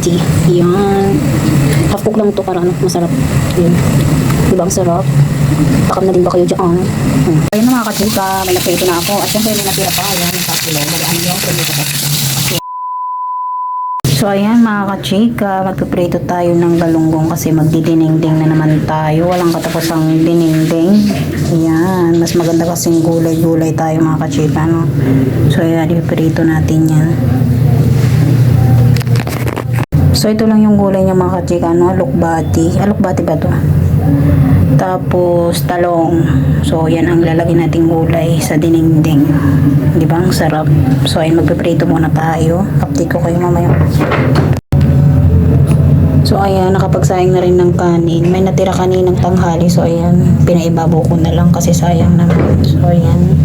bati. Yan. Half cook lang to para ano, masarap. Yan. Diba ang sarap? Takam na din ba kayo dyan? Ayun na mga kachika, may naprito na ako. At syempre may natira pa. Ayan, yung pakulo. Magaan yung prito ko. So ayan mga kachika, magpiprito tayo ng galunggong kasi magdidinengdeng na naman tayo. Walang katapusang dinengdeng. Ayan, mas maganda kasing gulay-gulay tayo mga kachika, no? So ayan, ipiprito natin yan. So ito lang yung gulay niya mga kachika, no? Alokbati. Alokbati ba to? Tapos talong. So yan ang lalagyan nating gulay sa dinengdeng. Di ba? Ang sarap. So ayun, magpiprito muna tayo. Update ko kayo mamaya. So ayan, nakapagsayang na rin ng kanin. May natira kaninang tanghali. So ayan, pinaibabaw ko na lang kasi sayang naman. So ayan,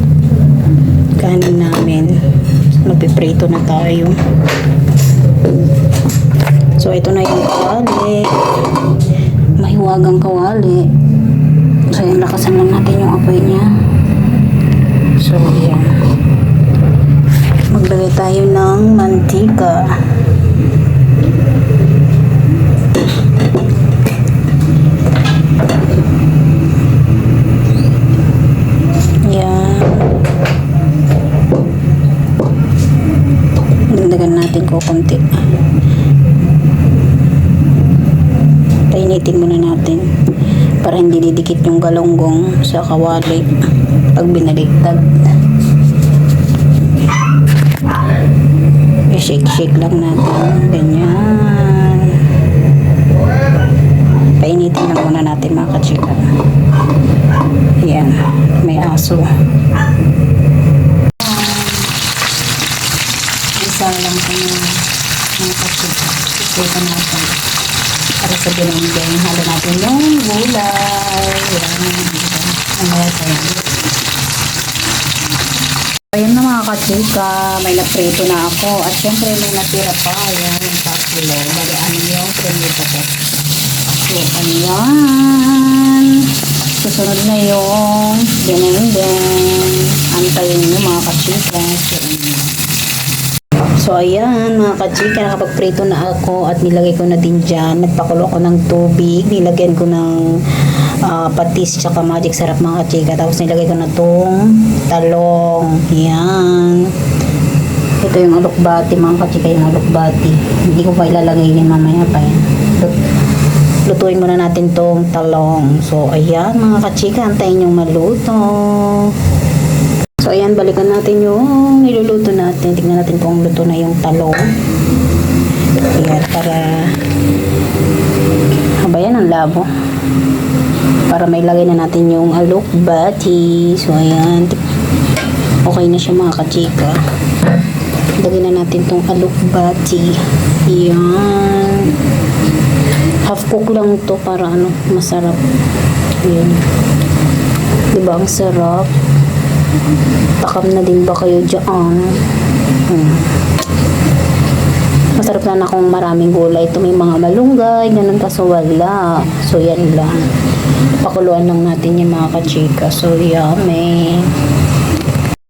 kanin namin. Magpiprito na tayo. So ito na yung kawali. Mahiwagang kawali. So ayan, lakasan lang natin yung apoy niya. So ayan, maglagay tayo ng mantika. Ayan, dagdagan natin ko konti. Painitin muna natin para hindi didikit yung galunggong sa kawali pag binaligtad. I-shake lang natin. Ganyan. Painitin lang muna natin mga kachika. Ayan. May aso. Isa lang ito mga kachika. Ito natin. Para sa binanggay. Halo natin yung gulay. Ayan. Ayan na mga kachika, may naprito na ako. At syempre may natira pa. Ayan, yung pakulo. Bagaan yung prito ko. So, ayan. Susunod na yung dinengdeng. Antayin nyo mga kachika. So, ayan mga kachika, nakapagprito na ako at nilagay ko na din dyan. Nagpakulo ko ng tubig. Nilagyan ko ng patis tsaka magic sarap mga kachika. Tapos nilagay ko na tong talong. Yan. Ito yung alokbati mga kachika, yung alokbati. Hindi ko pa ilalagay din mamaya pa yan. Lutuin muna natin tong talong. So ayan mga kachika, antayin yung maluto. So ayan, balikan natin yung niluluto natin. Tignan natin kung luto na yung talong. Ayan, para habayan ang labo. Para may lagay na natin yung alokbati. So ayan, okay na siya mga kachika. Lagyan na natin tong alokbati. Ayan, half cook lang to para ano, masarap. Ayan, diba ang sarap? Takam na din ba kayo dyan? Masarap na kung maraming gulay. Ito may mga malunggay, ganun, kaso wala. So yan lang. Pakuluan lang natin yung mga kachika. So yummy.